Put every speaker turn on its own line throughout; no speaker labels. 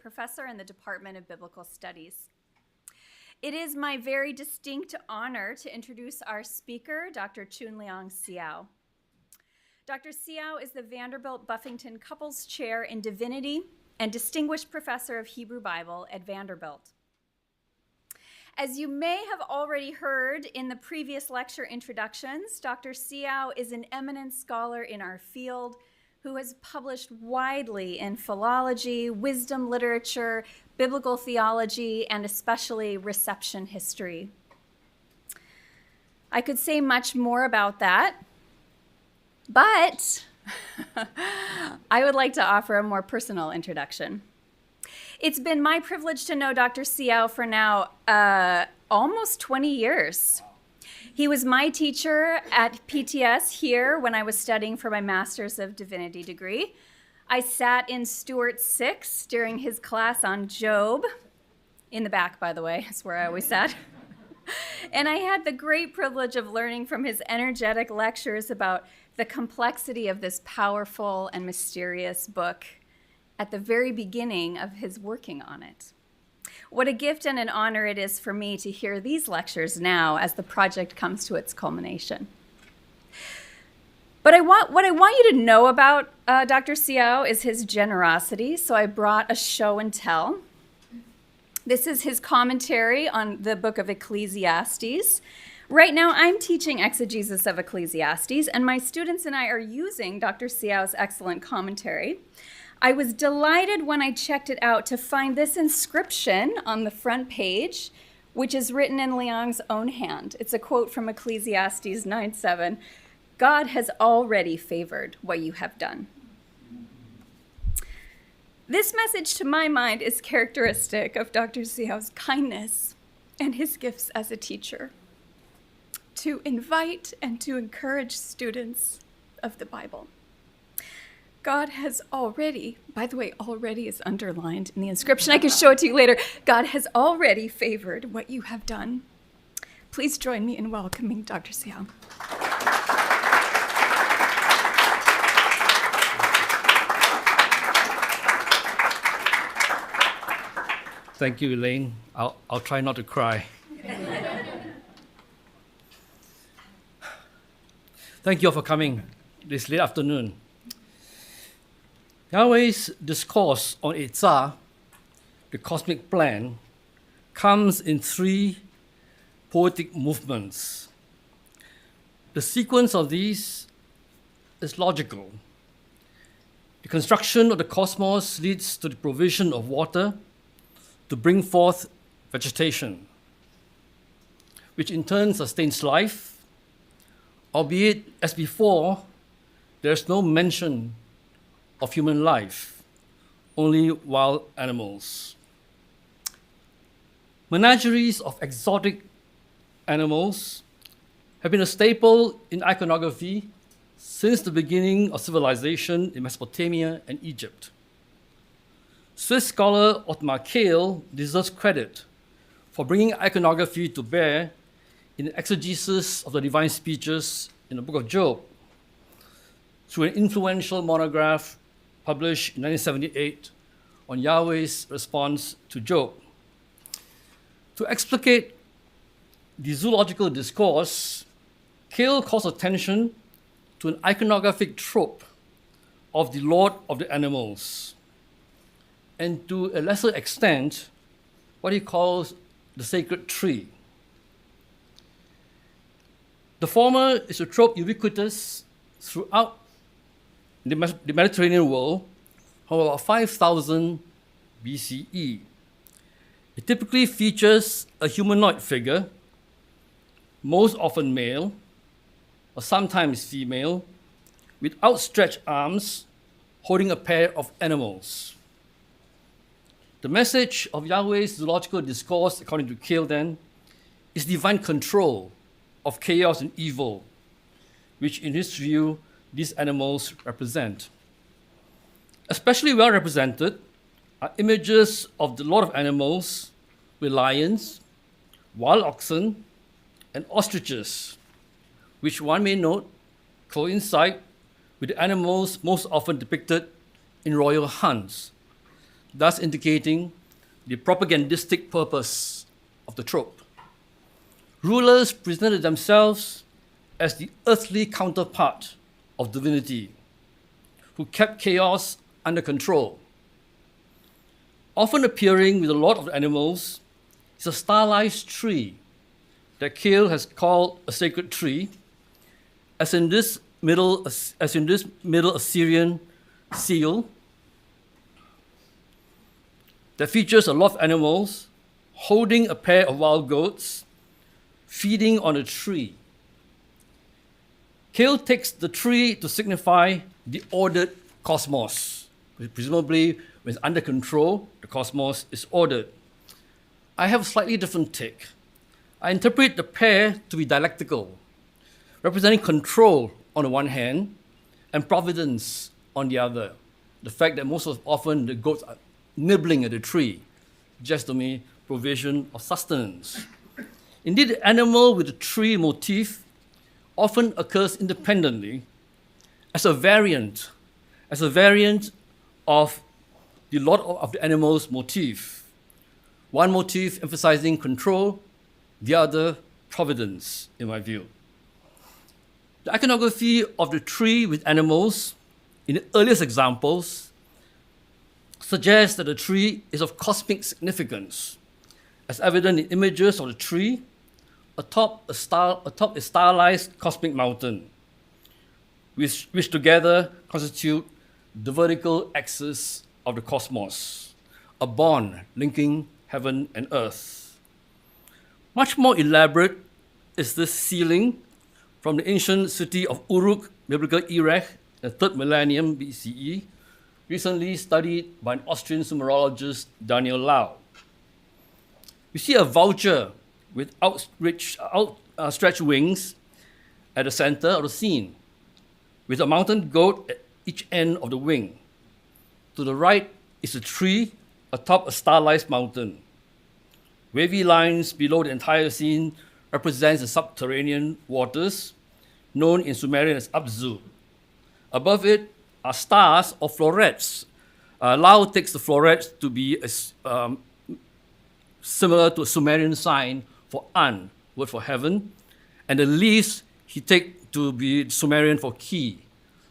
professor in the Department of Biblical Studies. It is my very distinct honor to introduce our speaker, Dr. Choon-Leong Seow. Dr. Seow is the Vanderbilt Buffington Cupples Chair in Divinity and Distinguished Professor of Hebrew Bible at Vanderbilt. As you may have already heard in the previous lecture introductions, Dr. Seow is an eminent scholar in our field who has published widely in philology, wisdom literature, biblical theology, and especially reception history. I could say much more about that, but I would like to offer a more personal introduction. It's been my privilege to know Dr. Seow for now almost 20 years. He was my teacher at PTS here when I was studying for my Master's of Divinity degree. I sat in Stuart 6 during his class on Job, in the back, by the way, is where I always sat. And I had the great privilege of learning from his energetic lectures about the complexity of this powerful and mysterious book at the very beginning of his working on it. What a gift and an honor it is for me to hear these lectures now as the project comes to its culmination. But what I want you to know about Dr. Seow is his generosity, so I brought a show and tell. This is his commentary on the book of Ecclesiastes. Right now, I'm teaching exegesis of Ecclesiastes, and my students and I are using Dr. Seow's excellent commentary. I was delighted when I checked it out to find this inscription on the front page, which is written in Leong's own hand. It's a quote from Ecclesiastes 9:7. God has already favored what you have done. This message, to my mind, is characteristic of Dr. Seow's kindness and his gifts as a teacher, to invite and to encourage students of the Bible. God has already, by the way, already is underlined in the inscription. I can show it to you later. God has already favored what you have done. Please join me in welcoming Dr. Seow.
Thank you, Elaine. I'll try not to cry. Thank you all for coming this late afternoon. Yahweh's discourse on Eitzah, the cosmic plan, comes in three poetic movements. The sequence of these is logical. The construction of the cosmos leads to the provision of water to bring forth vegetation, which in turn sustains life, albeit, as before, there is no mention of human life, only wild animals. Menageries of exotic animals have been a staple in iconography since the beginning of civilization in Mesopotamia and Egypt. Swiss scholar Ottmar Kehl deserves credit for bringing iconography to bear in the exegesis of the divine speeches in the book of Job through an influential monograph published in 1978 on Yahweh's response to Job. To explicate the zoological discourse, Kehl calls attention to an iconographic trope of the Lord of the Animals, and to a lesser extent, what he calls the sacred tree. The former is a trope ubiquitous throughout the Mediterranean world from about 5,000 BCE. It typically features a humanoid figure, most often male, or sometimes female, with outstretched arms holding a pair of animals. The message of Yahweh's zoological discourse, according to Kehl then, is divine control of chaos and evil, which in his view, these animals represent. Especially well represented are images of the Lord of Animals with lions, wild oxen, and ostriches, which one may note coincide with the animals most often depicted in royal hunts, thus indicating the propagandistic purpose of the trope. Rulers presented themselves as the earthly counterpart of divinity, who kept chaos under control. Often appearing with a lot of animals is a stylized tree that Kale has called a sacred tree, as in this Middle Assyrian seal that features a lot of animals holding a pair of wild goats feeding on a tree. Kale takes the tree to signify the ordered cosmos. Presumably, when it's under control, the cosmos is ordered. I have a slightly different take. I interpret the pair to be dialectical, representing control on the one hand and providence on the other. The fact that most often the goats are nibbling at the tree, just to me provision of sustenance. Indeed, the animal with the tree motif often occurs independently as a variant of the lot of the animal's motif. One motif emphasizing control, the other providence, in my view. The iconography of the tree with animals in the earliest examples suggests that the tree is of cosmic significance, as evident in images of the tree atop a stylized cosmic mountain, which together constitute the vertical axis of the cosmos, a bond linking heaven and earth. Much more elaborate is this ceiling from the ancient city of Uruk, biblical Erech, the 3rd millennium BCE, recently studied by an Austrian sumerologist, Daniel Lau. We see a vulture with outstretched wings at the center of the scene, with a mountain goat at each end of the wing. To the right is a tree atop a stylized mountain. Wavy lines below the entire scene represents the subterranean waters, known in Sumerian as Abzu. Above it are stars or florets. Lau takes the florets to be similar to a Sumerian sign for An, word for heaven, and the leaves he takes to be Sumerian for Ki.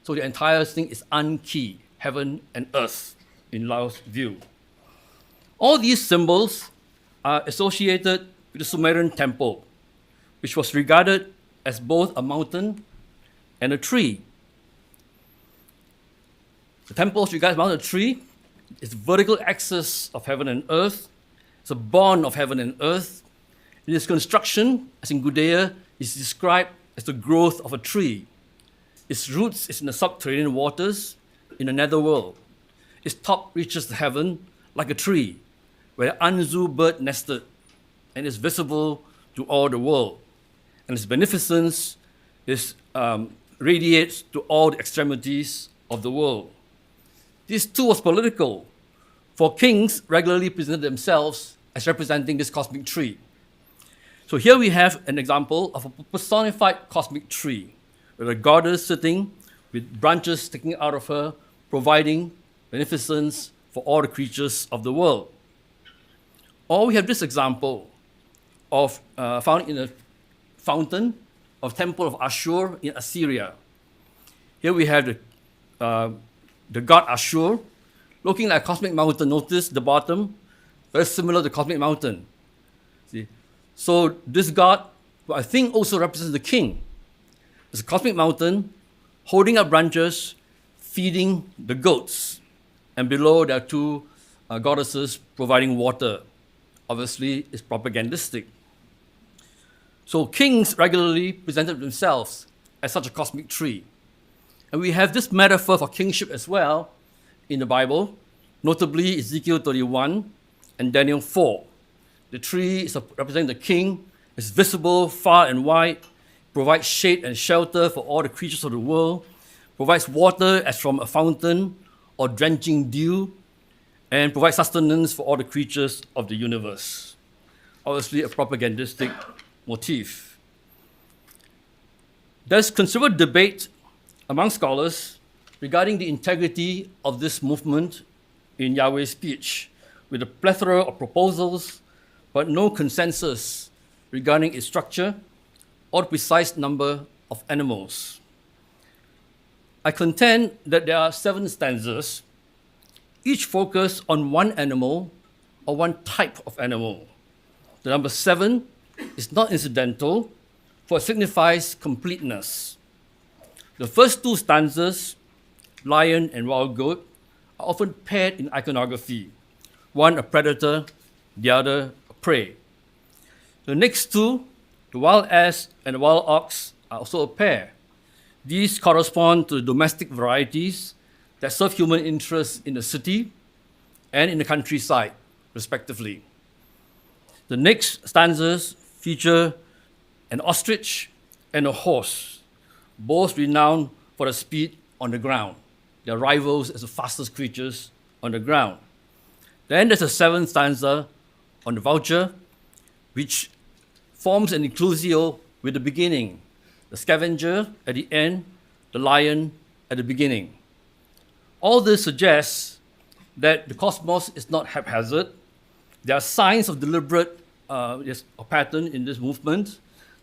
So the entire thing is An-Ki, heaven and earth, in Lau's view. All these symbols are associated with the Sumerian temple, which was regarded as both a mountain and a tree. The temple is regarded as a mountain and a tree. It's the vertical axis of heaven and earth. It's a bond of heaven and earth. In its construction, as in Gudea, is described as the growth of a tree. Its roots is in the subterranean waters in the netherworld. Its top reaches the heaven like a tree, where the Anzu bird nested, and is visible to all the world. And its beneficence radiates to all the extremities of the world. This too was political, for kings regularly presented themselves as representing this cosmic tree. So here we have an example of a personified cosmic tree, with a goddess sitting with branches sticking out of her, providing beneficence for all the creatures of the world. Or we have this example of found in a fountain of Temple of Ashur in Assyria. Here we have the god Ashur, looking like a cosmic mountain. Notice the bottom, very similar to the cosmic mountain. See? So this god, I think, also represents the king. It's a cosmic mountain holding up branches, feeding the goats. And below there are two goddesses providing water. Obviously, it's propagandistic. So kings regularly presented themselves as such a cosmic tree. And we have this metaphor for kingship as well in the Bible, notably Ezekiel 31 and Daniel 4. The tree is representing the king, is visible far and wide, provides shade and shelter for all the creatures of the world, provides water as from a fountain or drenching dew, and provides sustenance for all the creatures of the universe. Obviously, a propagandistic motif. There's considerable debate among scholars regarding the integrity of this movement in Yahweh's speech, with a plethora of proposals, but no consensus regarding its structure or the precise number of animals. I contend that there are 7 stanzas, each focused on one animal or one type of animal. The number 7 is not incidental, for it signifies completeness. The first 2 stanzas, lion and wild goat, are often paired in iconography, one a predator, the other a prey. The next 2, the wild ass and the wild ox, are also a pair. These correspond to the domestic varieties that serve human interests in the city and in the countryside, respectively. The next stanzas feature an ostrich and a horse, both renowned for their speed on the ground. They are rivals as the fastest creatures on the ground. Then there's a 7th stanza on the vulture, which forms an inclusio with the beginning, the scavenger at the end, the lion at the beginning. All this suggests that the cosmos is not haphazard. There are signs of deliberate pattern in this movement,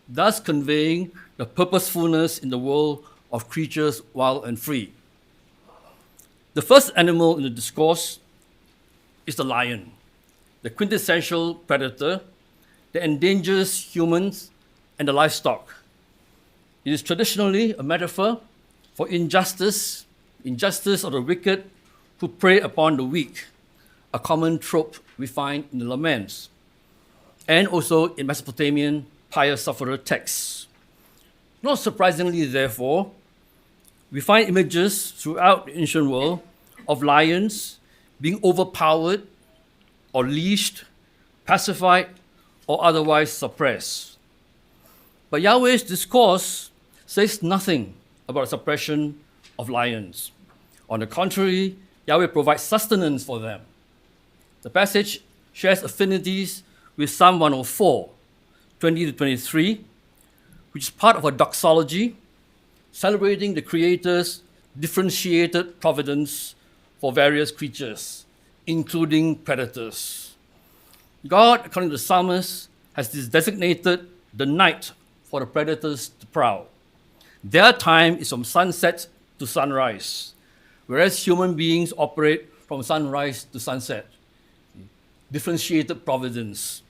thus conveying the purposefulness in the world of creatures wild and free. The first animal in the discourse is the lion, the quintessential predator that endangers humans and the livestock. It is traditionally a metaphor for injustice of the wicked who prey upon the weak, a common trope we find in the laments, and also in Mesopotamian pious sufferer texts. Not surprisingly, therefore, we find images throughout the ancient world of lions being overpowered or leashed, pacified, or otherwise suppressed. But Yahweh's discourse says nothing about suppression of lions. On the contrary, Yahweh provides sustenance for them. The passage shares affinities with Psalm 104, 20 to 23, which is part of a doxology celebrating the Creator's differentiated providence for various creatures, including predators. God, according to the psalmist, has designated the night for the predators to prowl. Their time is from sunset to sunrise, whereas human beings operate from sunrise to sunset. Differentiated providence.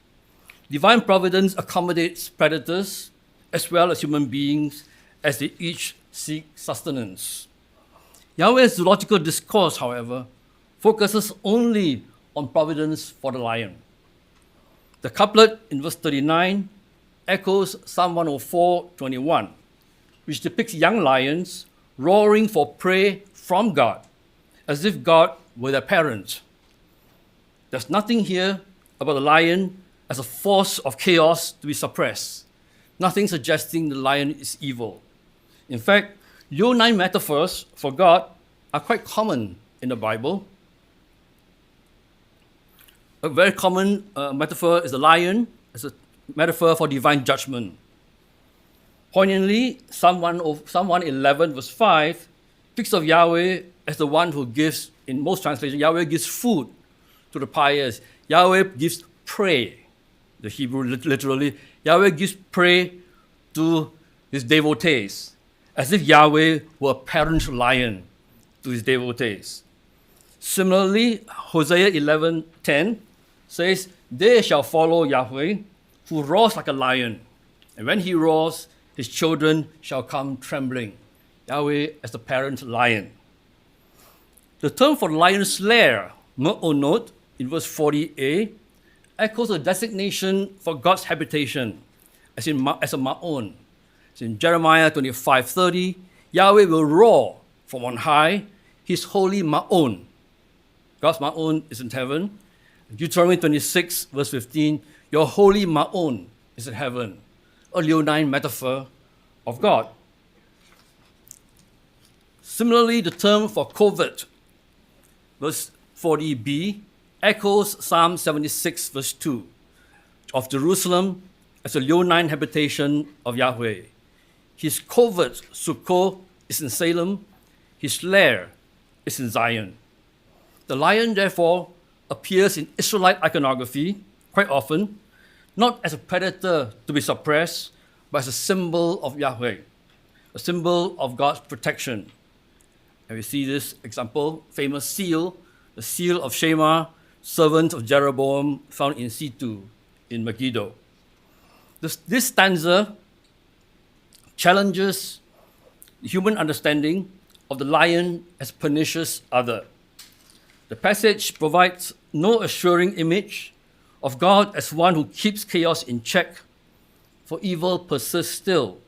Divine providence accommodates predators as well as human beings as they each seek sustenance. Yahweh's zoological discourse, however, focuses only on providence for the lion. The couplet in verse 39 echoes Psalm 104:21, which depicts young lions roaring for prey from God, as if God were their parent. There's nothing here about the lion as a force of chaos to be suppressed, nothing suggesting the lion is evil. In fact, leonine metaphors for God are quite common in the Bible. A very common metaphor is the lion as a metaphor for divine judgment. Poignantly, Psalm 111 verse 5 speaks of Yahweh as the one who gives, in most translations, Yahweh gives food to the pious. Yahweh gives prey. The Hebrew literally, Yahweh gives prey to his devotees, as if Yahweh were a parent lion to his devotees. Similarly, Hosea 11:10 says, "They shall follow Yahweh, who roars like a lion, and when he roars, his children shall come trembling." Yahweh as the parent lion. The term for lion's lair, me'onot, in verse 40a, echoes a designation for God's habitation, as a ma'on. It's in Jeremiah 25:30, Yahweh will roar from on high, his holy ma'on. God's ma'on is in heaven. Deuteronomy 26, verse 15, your holy ma'on is in heaven, a leonine metaphor of God. Similarly, the term for covert, verse 40b, echoes Psalm 76, verse 2, of Jerusalem as a leonine habitation of Yahweh. His covert, Sukkot, is in Salem. His lair is in Zion. The lion, therefore, appears in Israelite iconography quite often, not as a predator to be suppressed, but as a symbol of Yahweh, a symbol of God's protection. And we see this example, famous seal, the seal of Shema, servant of Jeroboam, found in C2 in Megiddo. This stanza challenges the human understanding of the lion as pernicious other. The passage provides no assuring image of God as one who keeps chaos in check, for evil persists still,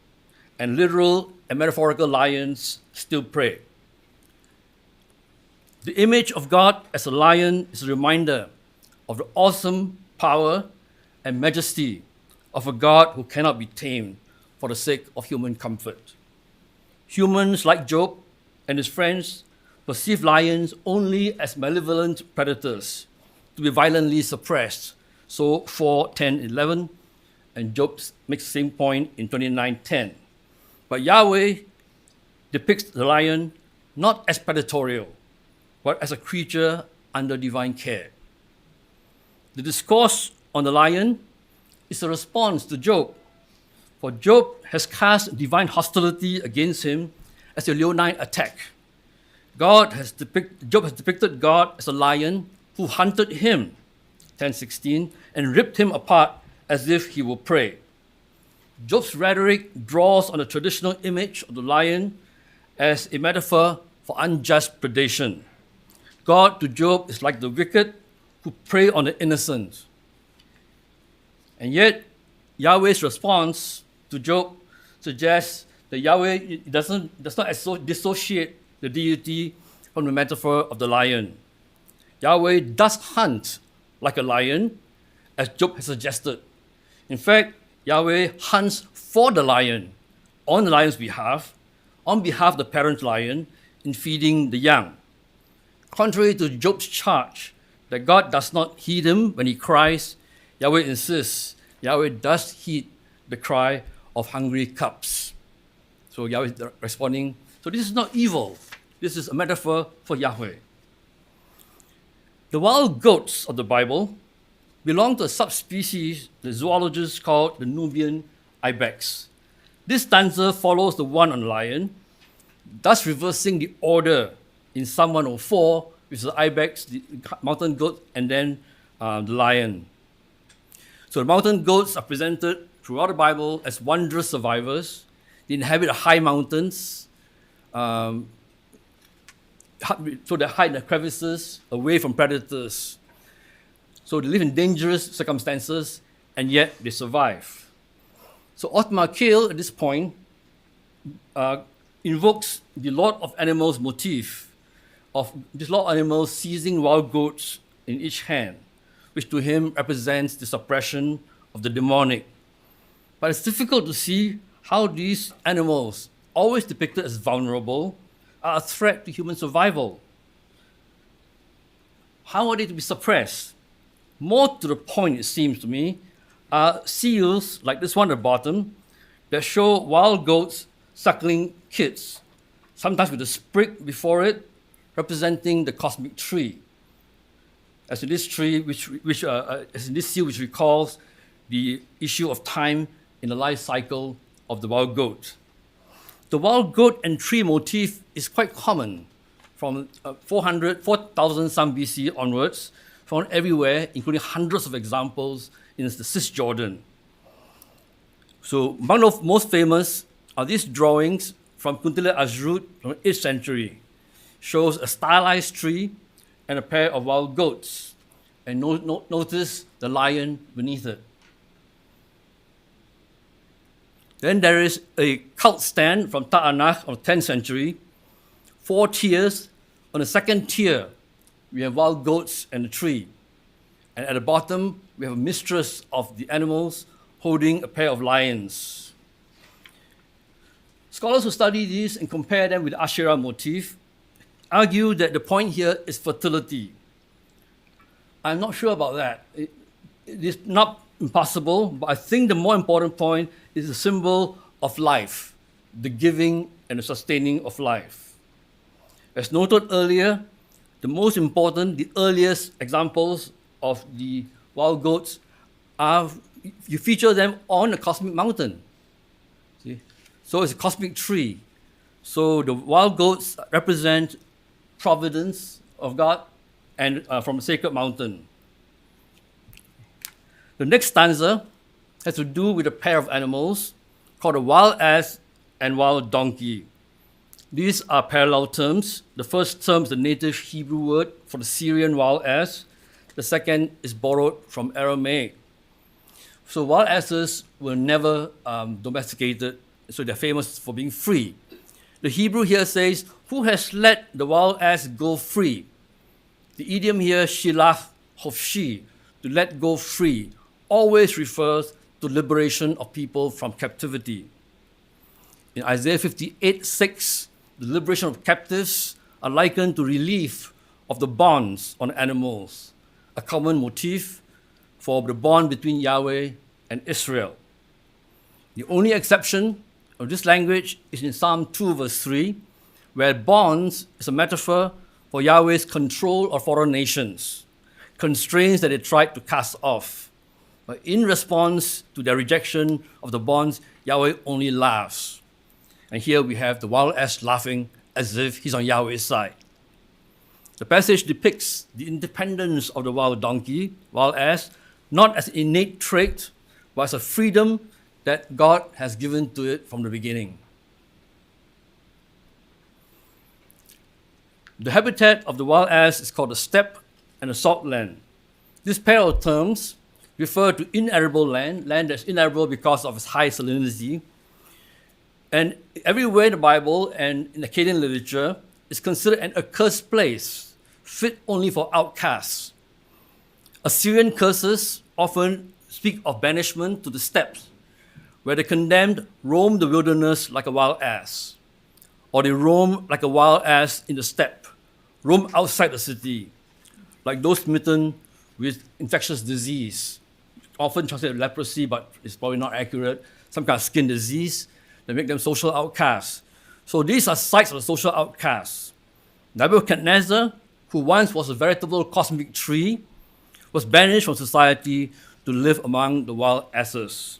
and literal and metaphorical lions still prey. The image of God as a lion is a reminder of the awesome power and majesty of a God who cannot be tamed for the sake of human comfort. Humans like Job and his friends perceive lions only as malevolent predators to be violently suppressed. So 4:10-11, and Job makes the same point in 29:10. But Yahweh depicts the lion not as predatorial, but as a creature under divine care. The discourse on the lion is a response to Job, for Job has cast divine hostility against him as a leonine attack. Job has depicted God as a lion who hunted him, 10:16, and ripped him apart as if he were prey. Job's rhetoric draws on the traditional image of the lion as a metaphor for unjust predation. God to Job is like the wicked who prey on the innocent. And yet, Yahweh's response to Job suggests that Yahweh does not dissociate the deity from the metaphor of the lion. Yahweh does hunt like a lion, as Job has suggested. In fact, Yahweh hunts for the lion, on the lion's behalf, on behalf of the parent lion, in feeding the young. Contrary to Job's charge that God does not heed him when he cries, Yahweh insists Yahweh does heed the cry of hungry cubs. So Yahweh is responding, so this is not evil. This is a metaphor for Yahweh. The wild goats of the Bible belong to a subspecies the zoologists call the Nubian ibex. This stanza follows the one on lion, thus reversing the order in Psalm 104, which is the ibex, the mountain goat, and then the lion. So the mountain goats are presented throughout the Bible as wondrous survivors. They inhabit high mountains, so they hide in the crevices away from predators. So they live in dangerous circumstances, and yet they survive. So Othmar Kale, at this point, invokes the Lord of Animals motif of this Lord of Animals seizing wild goats in each hand, which to him represents the suppression of the demonic. But it's difficult to see how these animals, always depicted as vulnerable, are a threat to human survival. How are they to be suppressed? More to the point, it seems to me, are seals like this one at the bottom that show wild goats suckling kids, sometimes with a sprig before it, representing the cosmic tree. As in this tree, as in this seal, which recalls the issue of time in the life cycle of the wild goat. The wild goat and tree motif is quite common from 4,000 some BC onwards, found everywhere, including hundreds of examples in the Cisjordan. So among the most famous are these drawings from Kuntila Azrut from the 8th century. Shows a stylized tree and a pair of wild goats. And notice the lion beneath it. Then there is a cult stand from Ta'anach of the 10th century. 4 tiers. On the second tier, we have wild goats and a tree. And at the bottom, we have a mistress of the animals holding a pair of lions. Scholars who study these and compare them with the Asherah motif argue that the point here is fertility. I'm not sure about that. It is not impossible, but I think the more important point is the symbol of life, the giving and the sustaining of life. As noted earlier, the most important, the earliest examples of the wild goats are, you feature them on a cosmic mountain. See? So it's a cosmic tree. So the wild goats represent providence of God and from a sacred mountain. The next stanza has to do with a pair of animals called a wild ass and wild donkey. These are parallel terms. The first term is the native Hebrew word for the Syrian wild ass. The second is borrowed from Aramaic. So wild asses were never domesticated, so they're famous for being free. The Hebrew here says, who has let the wild ass go free? The idiom here, shilach hofshi, to let go free, always refers to liberation of people from captivity. In Isaiah 58:6, the liberation of captives are likened to relief of the bonds on animals, a common motif for the bond between Yahweh and Israel. The only exception of this language is in Psalm 2 verse 3, where bonds is a metaphor for Yahweh's control of foreign nations, constraints that they tried to cast off. But in response to their rejection of the bonds, Yahweh only laughs. And here we have the wild ass laughing as if he's on Yahweh's side. The passage depicts the independence of the wild donkey, wild ass, not as an innate trait, but as a freedom that God has given to it from the beginning. The habitat of the wild ass is called the steppe and the salt land. This pair of terms refer to inarable land, land that's inarable because of its high salinity. And everywhere in the Bible and in Akkadian literature, it's considered an accursed place, fit only for outcasts. Assyrian curses often speak of banishment to the steppes, where the condemned roam the wilderness like a wild ass, or they roam like a wild ass in the steppe, roam outside the city, like those smitten with infectious disease, often translated leprosy, but it's probably not accurate, some kind of skin disease that make them social outcasts. So these are sites of the social outcasts. Nebuchadnezzar, who once was a veritable cosmic tree, was banished from society to live among the wild asses.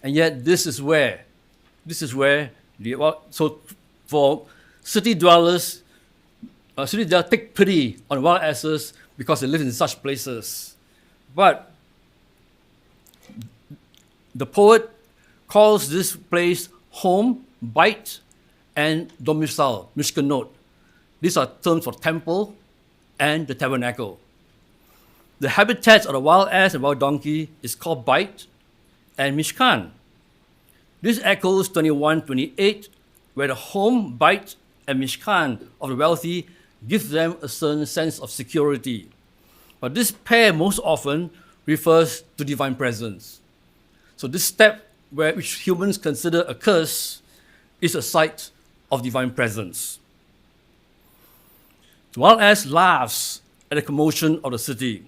And yet this is where so for city dwellers take pity on wild asses because they live in such places. But the poet calls this place home, bait, and domicile, mishkanot. These are terms for temple and the tabernacle. The habitats of the wild ass and wild donkey is called bait and mishkan. This echoes 21:28, where the home, bait, and mishkan of the wealthy gives them a certain sense of security. But this pair most often refers to divine presence. So this step, which humans consider a curse, is a site of divine presence. The wild ass laughs at the commotion of the city.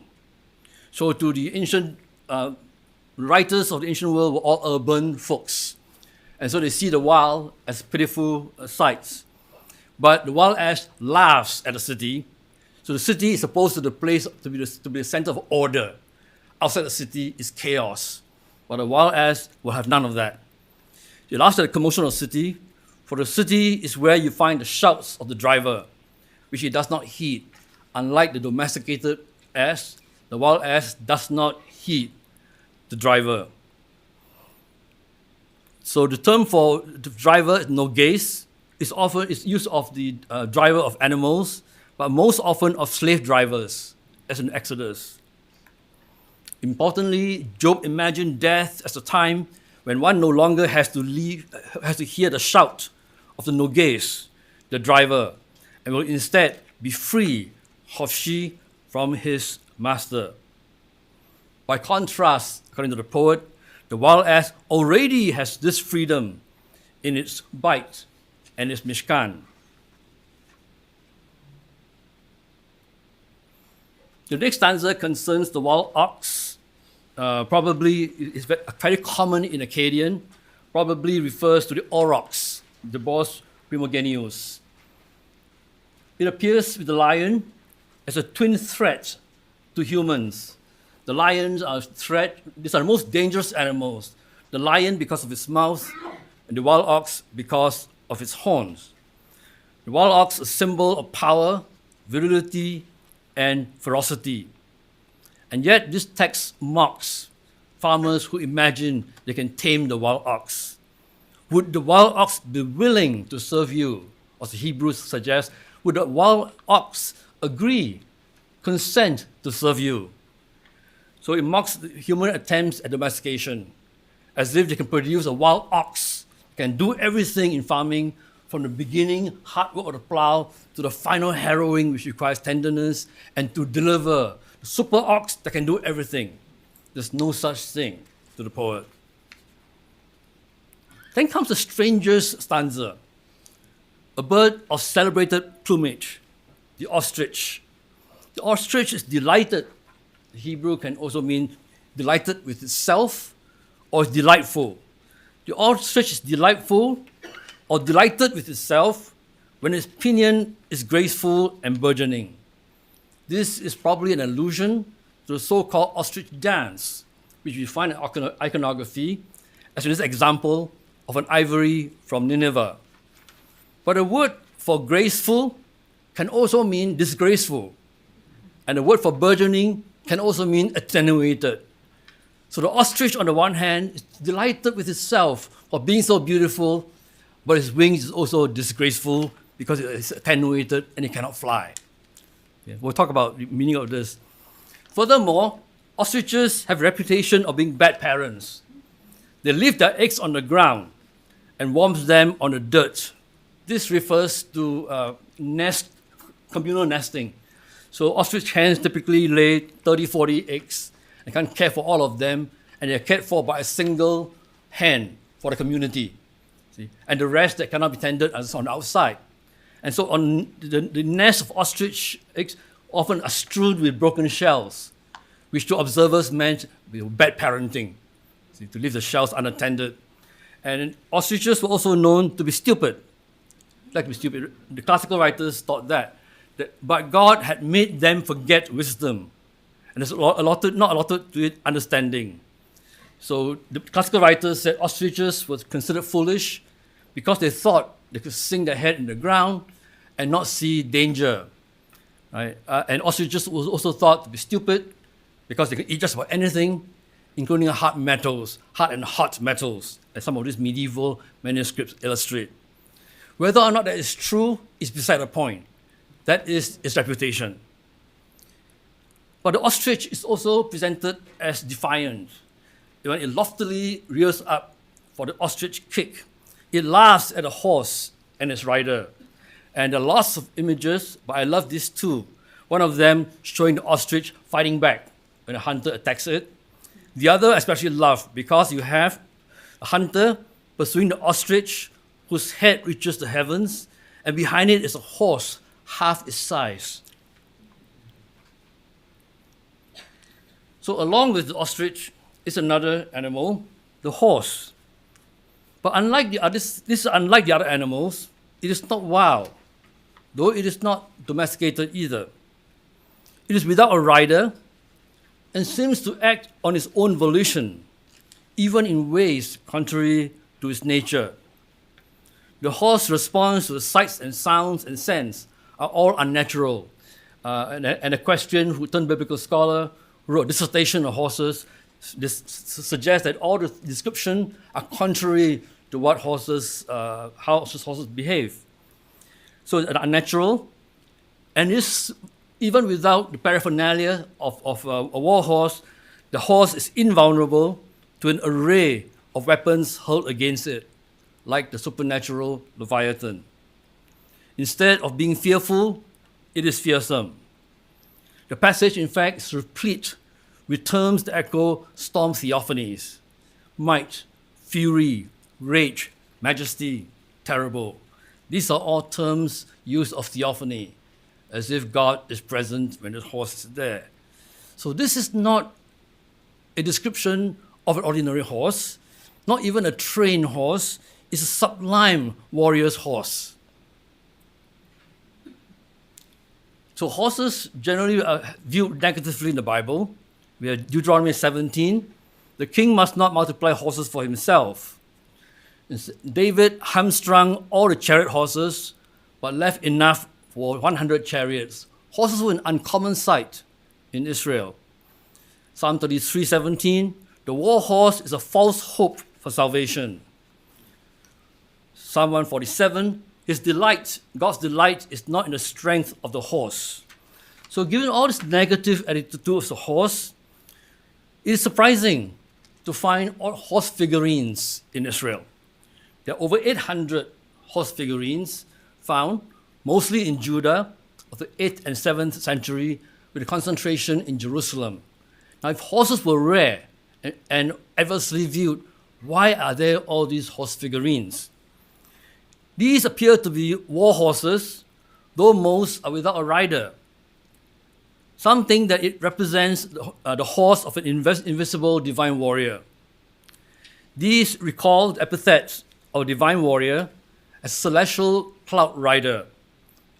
So to the ancient writers of the ancient world were all urban folks. And so they see the wild as pitiful sights. But the wild ass laughs at the city. So the city is supposed to be the center of order. Outside the city is chaos. But the wild ass will have none of that. It laughs at the commotion of the city, for the city is where you find the shouts of the driver, which he does not heed. Unlike the domesticated ass, the wild ass does not heed the driver. So the term for the driver, nogais, is used of the driver of animals, but most often of slave drivers, as in Exodus. Importantly, Job imagined death as a time when one no longer has to hear the shout of the nogais, the driver, and will instead be free, hofshi, from his master. By contrast, according to the poet, the wild ass already has this freedom in its bite and its mishkan. The next stanza concerns the wild ox. Probably is very common in Akkadian. Probably refers to the aurochs, the Bos primogeneus. It appears with the lion as a twin threat to humans. The lions are a threat. These are the most dangerous animals. The lion because of its mouth, and the wild ox because of its horns. The wild ox, a symbol of power, virility, and ferocity. And yet this text mocks farmers who imagine they can tame the wild ox. Would the wild ox be willing to serve you? As the Hebrews suggest, would the wild ox agree, consent to serve you? So it mocks the human attempts at domestication, as if they can produce a wild ox, can do everything in farming, from the beginning, hard work of the plow, to the final harrowing, which requires tenderness, and to deliver the super ox that can do everything. There's no such thing to the poet. Then comes the strangest stanza, a bird of celebrated plumage, the ostrich. The ostrich is delighted. The Hebrew can also mean delighted with itself or is delightful. The ostrich is delightful or delighted with itself when its pinion is graceful and burgeoning. This is probably an allusion to the so-called ostrich dance, which we find in iconography, as in this example of an ivory from Nineveh. But the word for graceful can also mean disgraceful, and the word for burgeoning can also mean attenuated. So the ostrich, on the one hand, is delighted with itself for being so beautiful, but its wings is also disgraceful because it is attenuated and it cannot fly. Yeah, we'll talk about the meaning of this. Furthermore, ostriches have a reputation of being bad parents. They leave their eggs on the ground and warms them on the dirt. This refers to communal nesting. So ostrich hens typically lay 30, 40 eggs and can't care for all of them, and they're cared for by a single hen for the community. See? And the rest that cannot be tended is on the outside. And so on the nest of ostrich eggs often are strewn with broken shells, which to observers meant bad parenting, see, to leave the shells unattended. And ostriches were also known to be stupid. Like to be stupid. The classical writers thought that but God had made them forget wisdom, and there's not allotted to it understanding. So the classical writers said ostriches were considered foolish because they thought they could sink their head in the ground and not see danger. Right? And ostriches was also thought to be stupid because they could eat just about anything, including hard and hot metals, as some of these medieval manuscripts illustrate. Whether or not that is true is beside the point. That is its reputation. But the ostrich is also presented as defiant. When it loftily rears up for the ostrich kick, it laughs at a horse and its rider. And there are lots of images, but I love these two. One of them showing the ostrich fighting back when a hunter attacks it. The other I especially love because you have a hunter pursuing the ostrich whose head reaches the heavens, and behind it is a horse half its size. So along with the ostrich is another animal, the horse. But unlike the others, this is unlike the other animals. It is not wild, though it is not domesticated either. It is without a rider and seems to act on its own volition, even in ways contrary to its nature. The horse responds to the sights and sounds and scents are all unnatural. And a question who turned biblical scholar, who wrote a dissertation on horses, this suggests that all the description are contrary to what how horses behave. So it's unnatural, and this, even without the paraphernalia of a war horse, the horse is invulnerable to an array of weapons hurled against it, like the supernatural Leviathan. Instead of being fearful, it is fearsome. The passage, in fact, is replete with terms that echo storm theophanies: might, fury, rage, majesty, terrible. These are all terms used of theophany, as if God is present when the horse is there. So this is not a description of an ordinary horse, not even a trained horse. It's a sublime warrior's horse. So horses generally are viewed negatively in the Bible. We have Deuteronomy 17. The king must not multiply horses for himself. David hamstrung all the chariot horses, but left enough for 100 chariots. Horses were an uncommon sight in Israel. Psalm 33:17, the war horse is a false hope for salvation. Psalm 147, God's delight is not in the strength of the horse. So given all this negative attitude towards the horse, it is surprising to find all horse figurines in Israel. There are over 800 horse figurines found, mostly in Judah of the 8th and 7th century, with a concentration in Jerusalem. Now, if horses were rare and adversely viewed, why are there all these horse figurines? These appear to be war horses, though most are without a rider. Some think that it represents the horse of an invisible divine warrior. These recall the epithets of divine warrior as celestial cloud rider,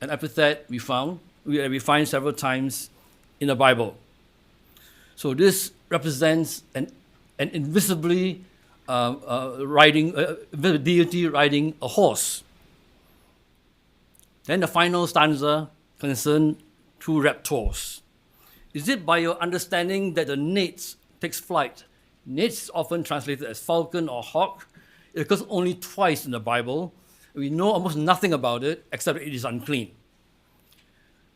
an epithet we find several times in the Bible. So this represents an invisibly deity riding a horse. Then the final stanza concerns two raptors. Is it by your understanding that the nates takes flight? Nates is often translated as falcon or hawk. It occurs only twice in the Bible. We know almost nothing about it except that it is unclean.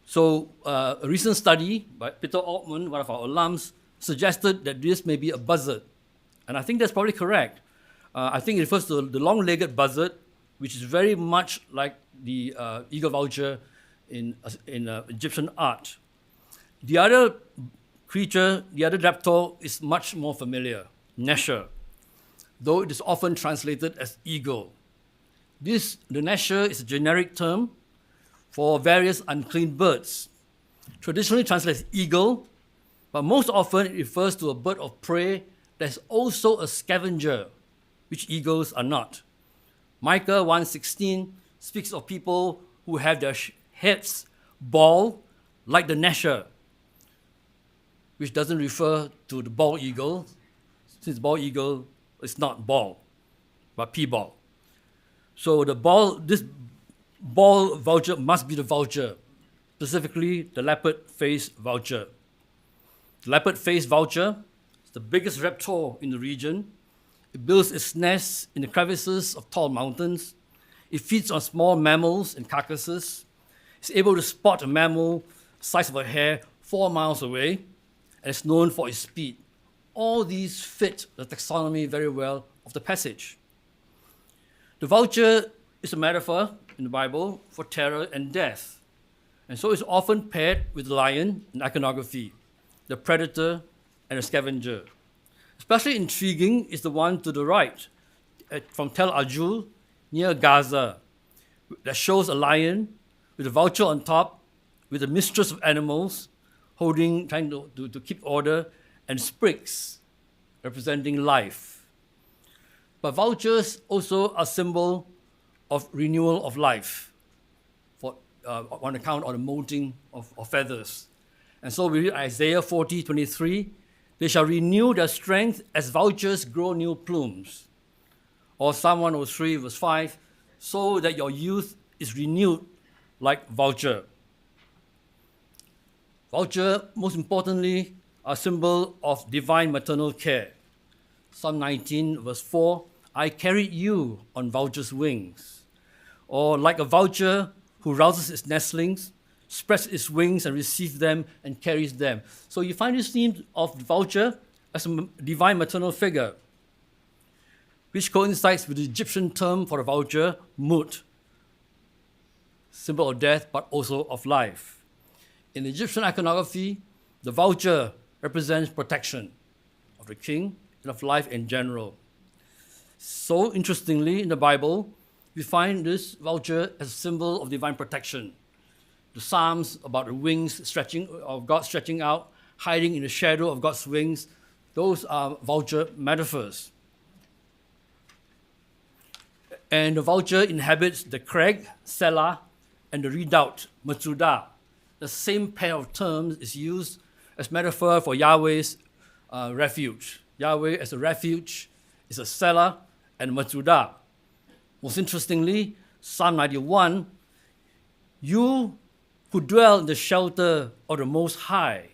So a recent study by Peter Altman, one of our alums, suggested that this may be a buzzard. And I think that's probably correct. I think it refers to the long-legged buzzard, which is very much like the eagle vulture in Egyptian art. The other creature, the other raptor, is much more familiar, nesher, though it is often translated as eagle. The nesher is a generic term for various unclean birds. Traditionally translated as eagle, but most often it refers to a bird of prey that is also a scavenger, which eagles are not. Micah 1:16 speaks of people who have their heads bald like the nesher, which doesn't refer to the bald eagle, since bald eagle is not bald, but piebald. So this bald vulture must be the vulture, specifically the leopard-faced vulture. The leopard-faced vulture is the biggest raptor in the region. It builds its nest in the crevices of tall mountains. It feeds on small mammals and carcasses. It's able to spot a mammal the size of a hair 4 miles away, and it's known for its speed. All these fit the taxonomy very well of the passage. The vulture is a metaphor in the Bible for terror and death, and so it's often paired with the lion in iconography, the predator and the scavenger. Especially intriguing is the one to the right, from Tel Ajul, near Gaza, that shows a lion with a vulture on top, with the mistress of animals trying to keep order, and sprigs, representing life. But vultures also are a symbol of renewal of life, on account of the molting of feathers. And so we read Isaiah 40:23, they shall renew their strength as vultures grow new plumes. Or Psalm 103 verse 5, so that your youth is renewed like vulture. Vulture, most importantly, are a symbol of divine maternal care. Psalm 19 verse 4, I carried you on vulture's wings. Or like a vulture who rouses its nestlings, spreads its wings and receives them and carries them. So you find this theme of the vulture as a divine maternal figure, which coincides with the Egyptian term for the vulture, mut, symbol of death, but also of life. In Egyptian iconography, the vulture represents protection of the king and of life in general. So interestingly, in the Bible, we find this vulture as a symbol of divine protection. The Psalms about the wings of God stretching out, hiding in the shadow of God's wings, those are vulture metaphors. And the vulture inhabits the crag, Selah, and the redoubt, Matsuda, the same pair of terms is used as metaphor for Yahweh's refuge. Yahweh as a refuge is a cellar and Matsuda. Most interestingly, Psalm 91, you who dwell in the shelter of the Most High,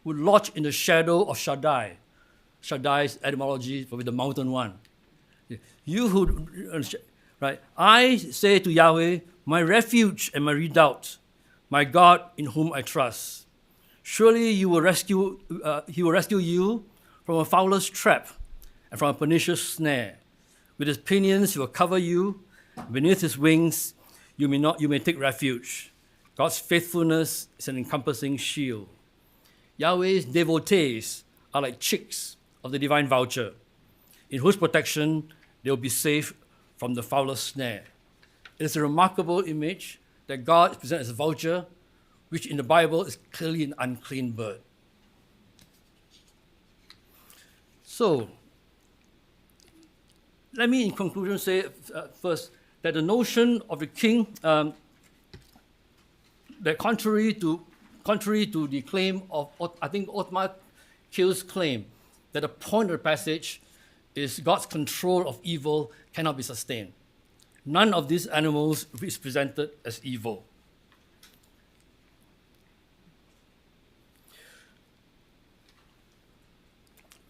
who lodge in the shadow of Shaddai. Shaddai's etymology for the mountain one. You who, right? I say to Yahweh, my refuge and my redoubt, my God in whom I trust. Surely he will rescue you from a fowler's trap and from a pernicious snare. With his pinions he will cover you. Beneath his wings you may take refuge. God's faithfulness is an encompassing shield. Yahweh's devotees are like chicks of the divine vulture, in whose protection they will be safe from the fowler's snare. It is a remarkable image that God is presented as a vulture, which in the Bible is clearly an unclean bird. So, let me in conclusion say first that the notion of the king, that contrary to the claim of, I think, Othmar Kill's claim, that the point of the passage is God's control of evil cannot be sustained. None of these animals is presented as evil.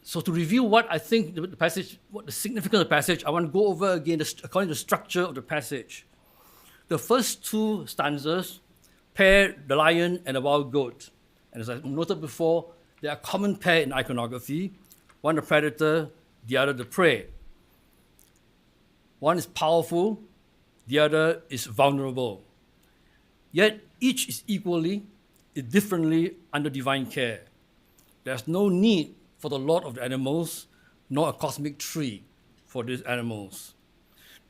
So to review what I think the passage, what the significance of the passage, I want to go over again according to the structure of the passage. The first two stanzas pair the lion and the wild goat. And as I noted before, they are a common pair in iconography. One the predator, the other the prey. One is powerful, the other is vulnerable. Yet each is equally, differently under divine care. There's no need for the Lord of the animals, nor a cosmic tree for these animals.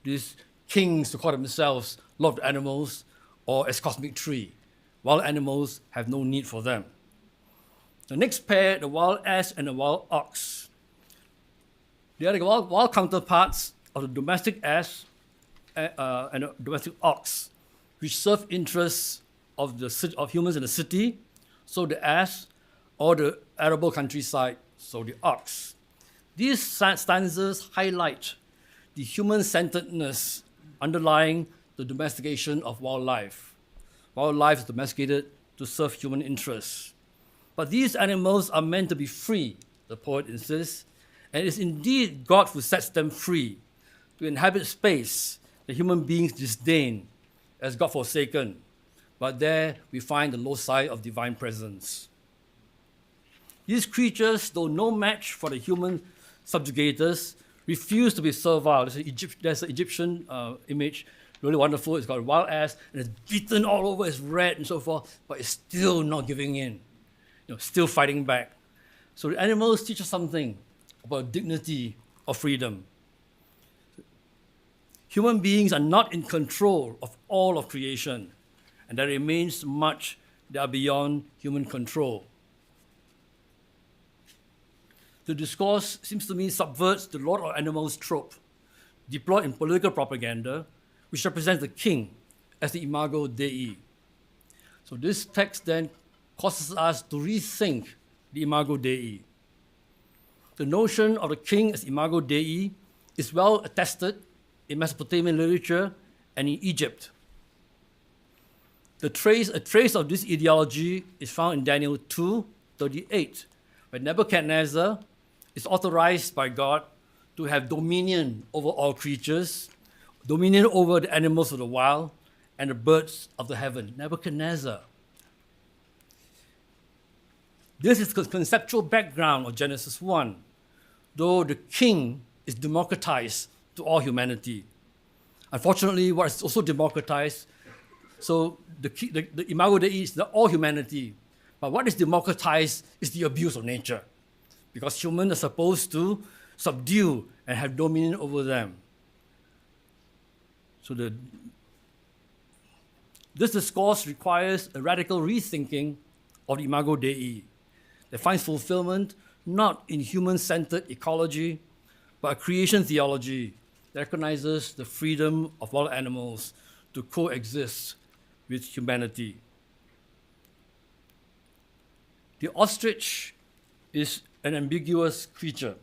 These kings to call themselves Lord of the animals or as cosmic tree. Wild animals have no need for them. The next pair, the wild ass and the wild ox. They are the wild counterparts of the domestic ass and the domestic ox, which serve interests of humans in the city, so the ass, or the arable countryside, so the ox. These stanzas highlight the human-centeredness underlying the domestication of wildlife. Wildlife is domesticated to serve human interests. But these animals are meant to be free, the poet insists, and it is indeed God who sets them free to inhabit space that human beings disdain as God-forsaken. But there we find the loci of divine presence. These creatures, though no match for the human subjugators, refuse to be servile. There's an Egyptian image, really wonderful. It's got a wild ass, and it's beaten all over, it's red and so forth, but it's still not giving in, still fighting back. So the animals teach us something about dignity of freedom. Human beings are not in control of all of creation, and there remains much that are beyond human control. The discourse seems to me subverts the Lord of Animals trope, deployed in political propaganda, which represents the king as the imago Dei. So this text then causes us to rethink the imago Dei. The notion of the king as imago Dei is well attested in Mesopotamian literature and in Egypt. A trace of this ideology is found in Daniel 2:38, where Nebuchadnezzar is authorized by God to have dominion over all creatures, dominion over the animals of the wild and the birds of the heaven. Nebuchadnezzar. This is the conceptual background of Genesis 1, though the king is democratized to all humanity. Unfortunately, what is also democratized, so the imago Dei is all humanity, but what is democratized is the abuse of nature, because humans are supposed to subdue and have dominion over them. So this discourse requires a radical rethinking of the imago Dei that finds fulfillment not in human-centered ecology, but a creation theology that recognizes the freedom of all animals to coexist with humanity. The ostrich is an ambiguous creature.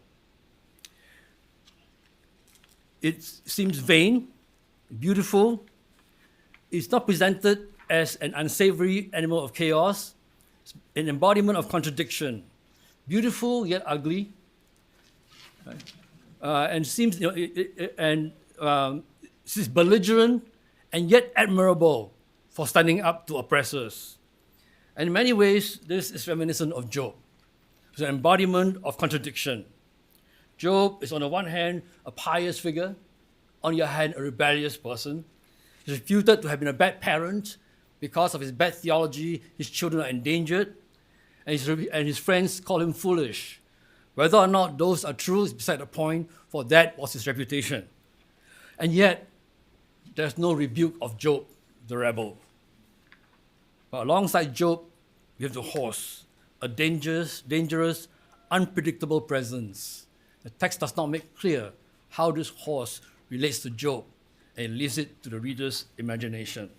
It seems vain, beautiful. It's not presented as an unsavory animal of chaos, an embodiment of contradiction. Beautiful yet ugly, right? And seems, she's belligerent and yet admirable for standing up to oppressors. And in many ways, this is reminiscent of Job. It's an embodiment of contradiction. Job is on the one hand a pious figure, on the other hand a rebellious person. He's reputed to have been a bad parent. Because of his bad theology, his children are endangered, and his friends call him foolish. Whether or not those are true is beside the point, for that was his reputation. And yet, there's no rebuke of Job, the rebel. But alongside Job, we have the horse, a dangerous, unpredictable presence. The text does not make clear how this horse relates to Job, and it leaves it to the reader's imagination.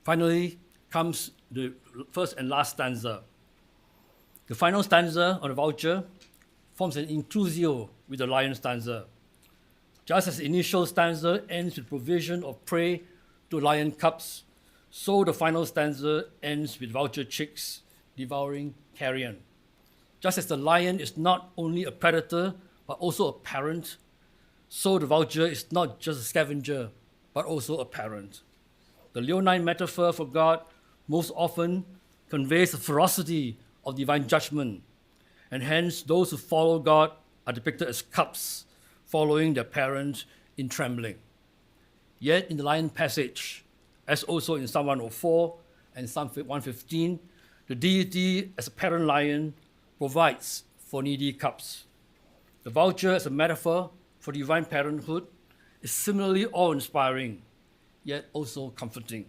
Finally comes the first and last stanza. The final stanza on the voucher forms an inclusio with the lion stanza. Just as the initial stanza ends with provision of prey to lion cubs, so the final stanza ends with voucher chicks devouring carrion. Just as the lion is not only a predator, but also a parent, so the vulture is not just a scavenger, but also a parent. The leonine metaphor for God most often conveys the ferocity of divine judgment, and hence those who follow God are depicted as cubs following their parent in trembling. Yet in the lion passage, as also in Psalm 104 and Psalm 115, the deity as a parent lion provides for needy cubs. The vulture as a metaphor for divine parenthood is similarly awe-inspiring, yet also comforting.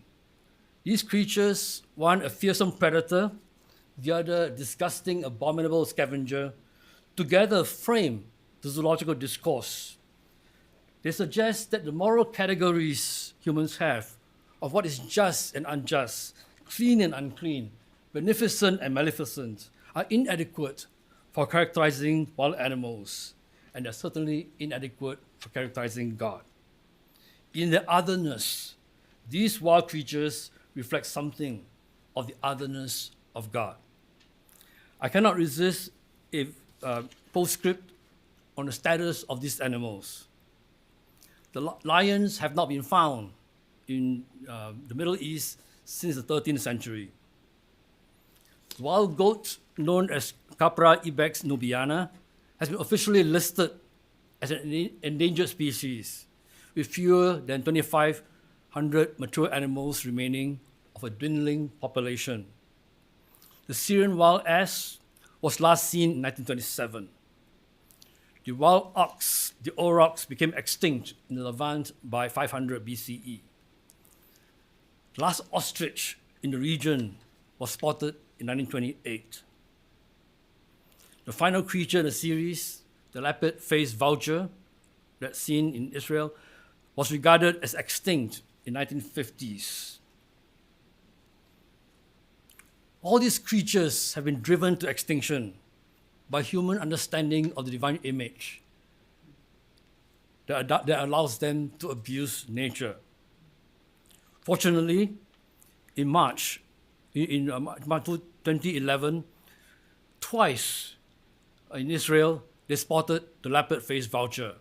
These creatures, one a fearsome predator, the other a disgusting, abominable scavenger, together frame the zoological discourse. They suggest that the moral categories humans have of what is just and unjust, clean and unclean, beneficent and maleficent, are inadequate for characterizing wild animals, and are certainly inadequate for characterizing God. In their otherness, these wild creatures reflect something of the otherness of God. I cannot resist a postscript on the status of these animals. The lions have not been found in the Middle East since the 13th century. The wild goat, known as Capra ibex nubiana, has been officially listed as an endangered species, with fewer than 2,500 mature animals remaining of a dwindling population. The Syrian wild ass was last seen in 1927. The wild ox, the aurochs, became extinct in the Levant by 500 BCE. The last ostrich in the region was spotted in 1928. The final creature in the series, the leopard-faced vulture, that's seen in Israel, was regarded as extinct in 1950s. All these creatures have been driven to extinction by human understanding of the divine image that allows them to abuse nature. Fortunately, in March 2011, twice in Israel, they spotted the leopard-faced vulture.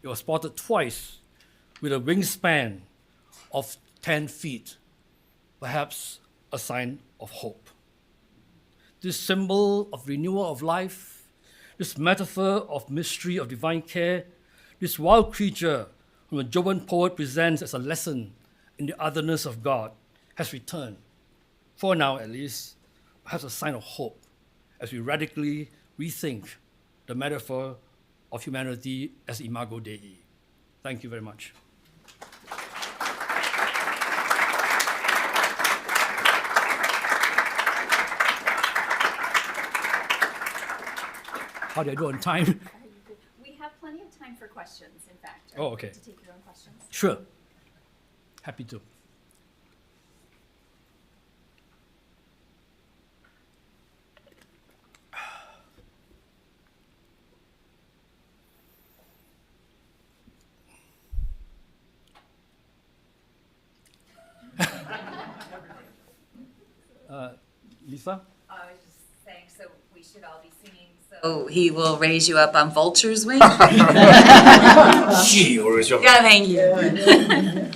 It was spotted twice with a wingspan of 10 feet, perhaps a sign of hope. This symbol of renewal of life, this metaphor of mystery of divine care, this wild creature whom the Joban poet presents as a lesson in the otherness of God, has returned, for now at least, perhaps a sign of hope as we radically rethink the metaphor of humanity as imago Dei. Thank you very much. How did I do on time?
We have plenty of time for questions, in fact.
Oh, okay.
To take your own questions.
Sure. Happy to. Lisa?
I was just saying, so we should all be singing.
So he will raise you up on vulture's wings?
She will raise you up.
Yeah, thank you.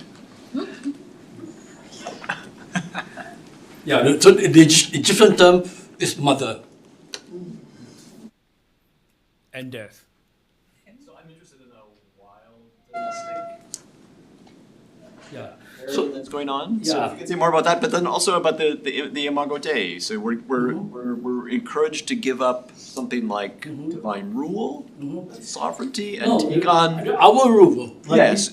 Yeah, so the Egyptian term is mother and death.
So I'm interested in a wild domestic
Yeah.
so that's going on. So
Yeah.
if you could say more about that, but then also about the Imago Dei. So we're encouraged to give up something like divine rule, sovereignty, and take on
Our rule. Right?
yes,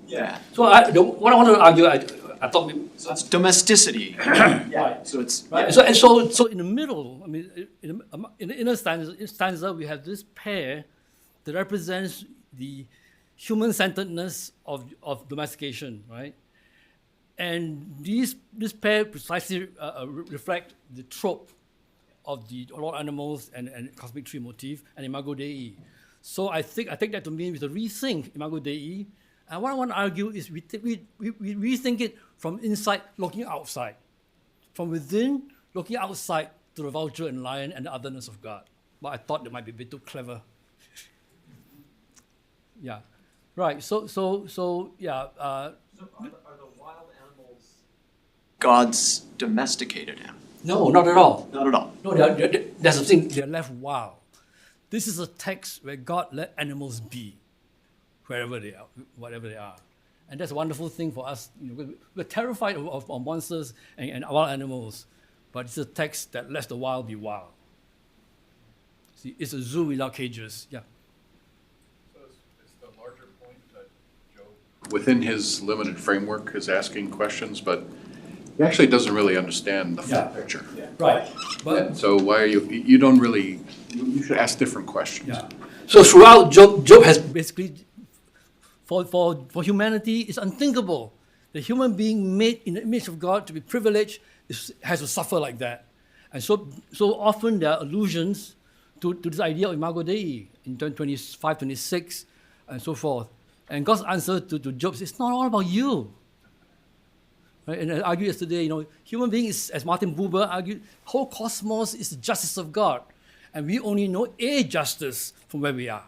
yeah.
So what I want to argue, I thought we,
So it's domesticity.
Right.
So it's
right. So in the middle, I mean, in the inner stanza, we have this pair that represents the human-centeredness of domestication, right? And this pair precisely reflect the trope of the all animals and cosmic tree motif and Imago Dei. So I take that to mean we have to rethink Imago Dei. And what I want to argue is we rethink it from inside looking outside, from within looking outside to the vulture and lion and the otherness of God. But I thought that might be a bit too clever. Yeah, right. So yeah.
So are the wild animals God's domesticated him?
No, not at all.
Not at all.
No, that's the thing. They're left wild. This is a text where God let animals be, wherever they are, whatever they are, and that's a wonderful thing for us. You know, we're terrified of monsters and wild animals, but it's a text that lets the wild be wild. See, it's a zoo without cages. Yeah.
So it's the larger point that Joe, within his limited framework, is asking questions, but he actually doesn't really understand the full picture.
Right. But
So why are you don't really, you should ask different questions.
yeah. So throughout Job has basically, for humanity, it's unthinkable. The human being made in the image of God to be privileged has to suffer like that. And so often there are allusions to this idea of Imago Dei in 25, 26, and so forth. And God's answer to Job is, it's not all about you. Right? And I argued yesterday, human being is, as Martin Buber argued, whole cosmos is the justice of God. And we only know a justice from where we are.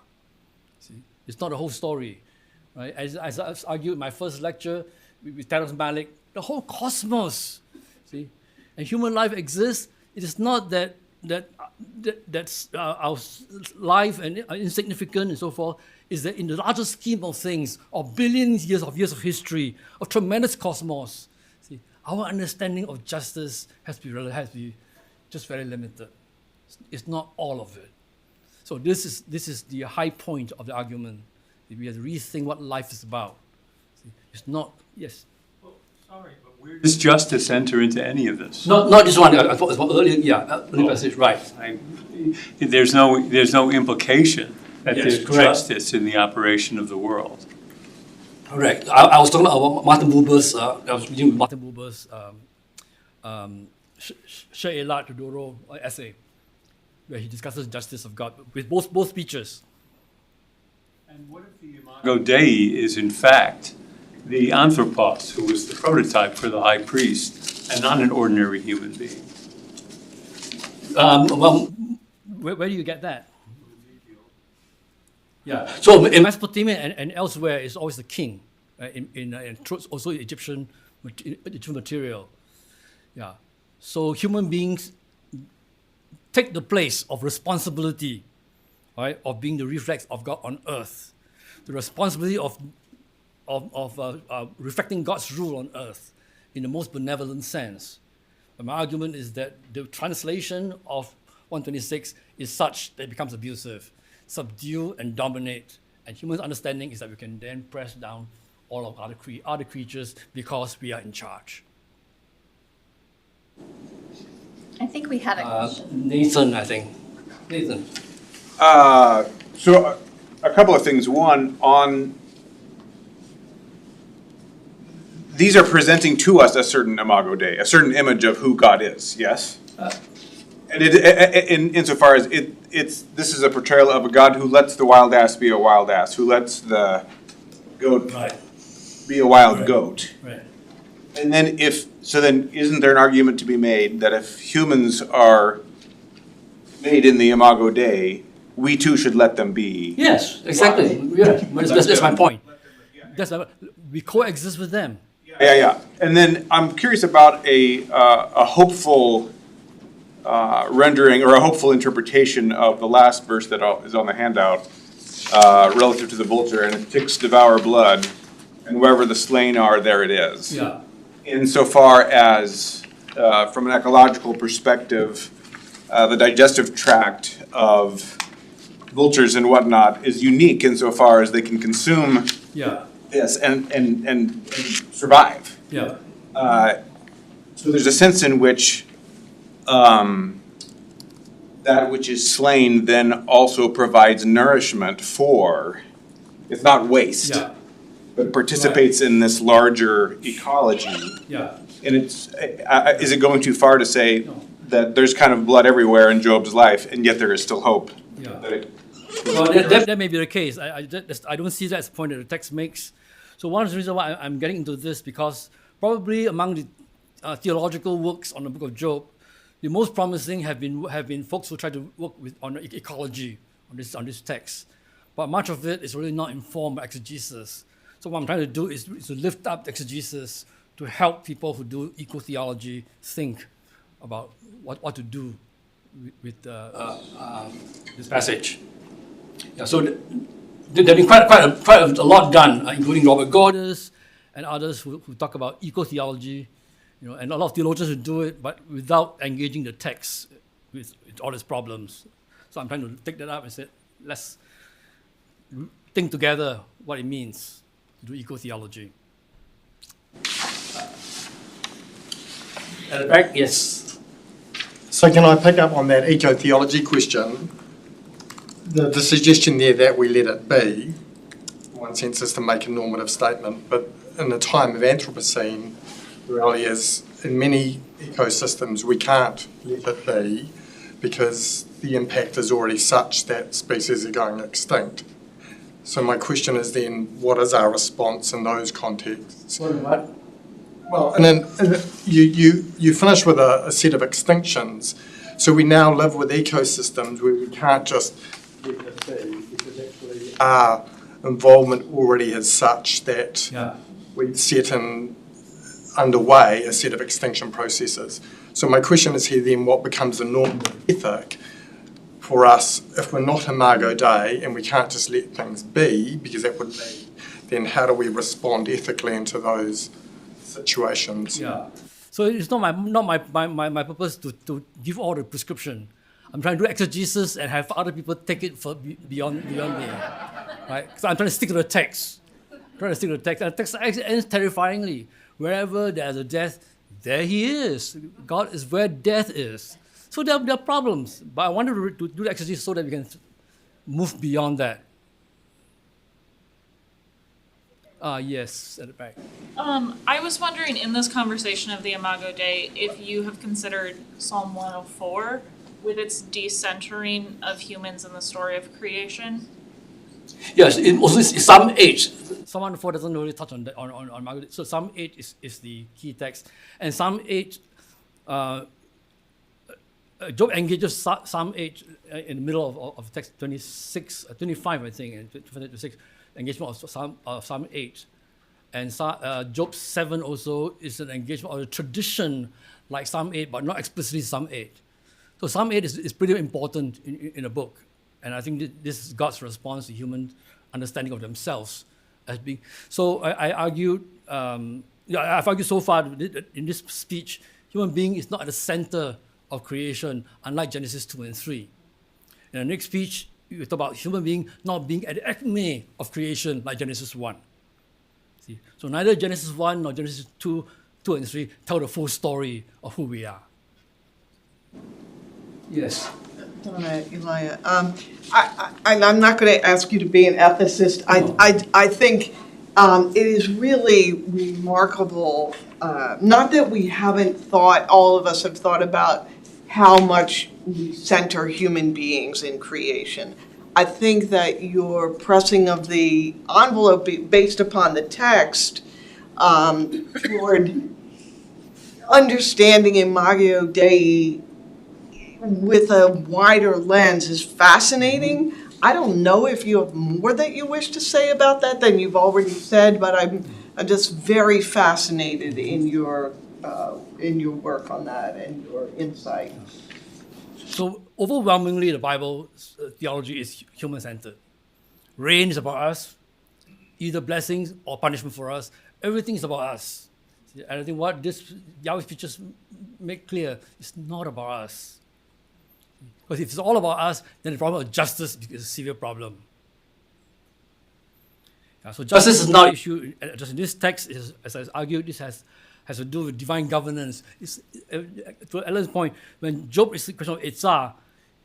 See? It's not the whole story. Right? As I argued in my first lecture with Terence Malick, the whole cosmos. See? And human life exists. It is not that's our life and insignificant and so forth. Is that in the larger scheme of things, of billions years of history, of tremendous cosmos, see, our understanding of justice has to be just very limited. It's not all of it. So this is the high point of the argument. We have to rethink what life is about. See, it's not, yes.
Well, sorry, but where does justice enter into any of this?
Not this one. I thought it was earlier. Earlier passage, right.
There's no implication that
Yes,
there's
correct.
justice in the operation of the world.
Correct. I was talking about Martin Buber's. I was reading Martin Buber's She'elat Doro essay, where he discusses justice of God with both speeches.
And what if the Imago Dei is in fact the anthropos, who was the prototype for the high priest, and not an ordinary human being?
Well, where do you get that? Yeah. So in Mesopotamia and elsewhere, it's always the king. In also Egyptian material. Yeah. So human beings take the place of responsibility, right, of being the reflex of God on earth, the responsibility of reflecting God's rule on earth in the most benevolent sense. But my argument is that the translation of 126 is such that it becomes abusive, subdue and dominate. And human understanding is that we can then press down all of other creatures because we are in charge.
I think we had a question.
Nathan, I think. Nathan.
So a couple of things. One, these are presenting to us a certain Imago Dei, a certain image of who God is, yes? And insofar as this is a portrayal of a God who lets the wild ass be a wild ass, who lets the goat
Right.
be a wild
Right.
goat.
Right.
And then if So then, isn't there an argument to be made that if humans are made in the Imago Dei, we too should let them be?
Yes, exactly. Yeah, that's my point. We coexist with them.
Yeah. And then I'm curious about a hopeful rendering or a hopeful interpretation of the last verse that is on the handout relative to the vulture, and ticks devour blood, and wherever the slain are, there it is.
Yeah.
Insofar as, from an ecological perspective, the digestive tract of vultures and whatnot is unique insofar as they can consume
Yeah.
this and survive.
Yeah.
So there's a sense in which that which is slain then also provides nourishment for, it's not waste,
Yeah.
but participates in this larger ecology.
Yeah.
And it's, is it going too far to say that there's kind of blood everywhere in Job's life, and yet there is still hope?
Yeah.
That it,
Well, that may be the case. I don't see that as the point that the text makes. So one of the reasons why I'm getting into this, because probably among the theological works on the book of Job, the most promising have been folks who try to work on ecology on this text. But much of it is really not informed by exegesis. So what I'm trying to do is to lift up the exegesis to help people who do eco-theology think about what to do with this passage. Yeah, so there's been quite a lot done, including Robert Gordis and others who talk about eco-theology, and a lot of theologians who do it, but without engaging the text with all its problems. So I'm trying to take that up and say, let's think together what it means to do eco-theology. At the back, yes.
So can I pick up on that eco-theology question? The suggestion there that we let it be, in one sense, is to make a normative statement, but in the time of Anthropocene, the reality is, in many ecosystems, we can't let it be because the impact is already such that species are going extinct. So my question is then, what is our response in those contexts?
What?
Well, and then you finish with a set of extinctions. So we now live with ecosystems where we can't just let it be because actually our involvement already is such that we've set underway a set of extinction processes. So my question is here then, what becomes a normative ethic for us if we're not Imago Dei and we can't just let things be, because that would be, then how do we respond ethically into those situations?
Yeah. So it's not my purpose to give all the prescription. I'm trying to do exegesis and have other people take it beyond me, right? So I'm trying to stick to the text. And the text ends terrifyingly. Wherever there's a death, there he is. God is where death is. So there are problems, but I wanted to do the exegesis so that we can move beyond that. Yes, at the back.
I was wondering in this conversation of the Imago Dei if you have considered Psalm 104 with its decentering of humans in the story of creation.
Yes, it also is Psalm 8. Psalm 104 doesn't really touch on Imago. So Psalm 8 is the key text. And Psalm 8, Job engages Psalm 8 in the middle of text 25, I think, and 26. Engagement of Psalm 8. And Job 7 also is an engagement of a tradition like Psalm 8, but not explicitly Psalm 8. So Psalm 8 is pretty important in the book. And I think this is God's response to human understanding of themselves as being. So I've argued so far in this speech, human being is not at the center of creation, unlike Genesis 2 and 3. In the next speech, you talk about human being not being at the acme of creation like Genesis 1. See? So neither Genesis 1 nor Genesis 2 and 3 tell the full story of who we are. Yes.
Donna, Elijah. I'm not going to ask you to be an ethicist. I think it is really remarkable, not that we haven't thought, all of us have thought about how much we center human beings in creation. I think that your pressing of the envelope based upon the text toward understanding Imago Dei with a wider lens is fascinating. I don't know if you have more that you wish to say about that than you've already said, but I'm just very fascinated in your work on that and your insight.
So overwhelmingly, the Bible theology is human-centered. Rain is about us, either blessings or punishment for us. Everything is about us. And I think what this Yahweh features make clear, it's not about us. Because if it's all about us, then the problem of justice is a severe problem. Yeah, so justice is not an issue. Just in this text, as I argued, this has to do with divine governance. To Alan's point, when Job is the question of Etzah,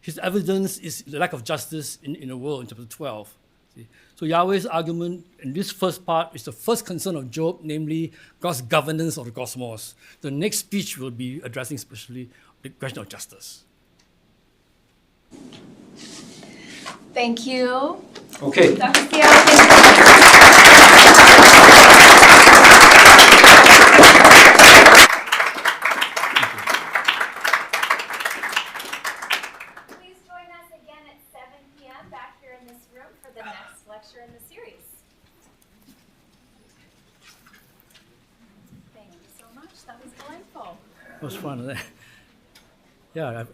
his evidence is the lack of justice in the world in chapter 12. See? So Yahweh's argument in this first part is the first concern of Job, namely God's governance of the cosmos. The next speech will be addressing especially the question of justice.
Thank you.
Okay.
Dr. Seow, please join us again at 7 p.m. back here in this room for the next lecture in the series. Thank you so much. That was delightful.
It was fun. Yeah.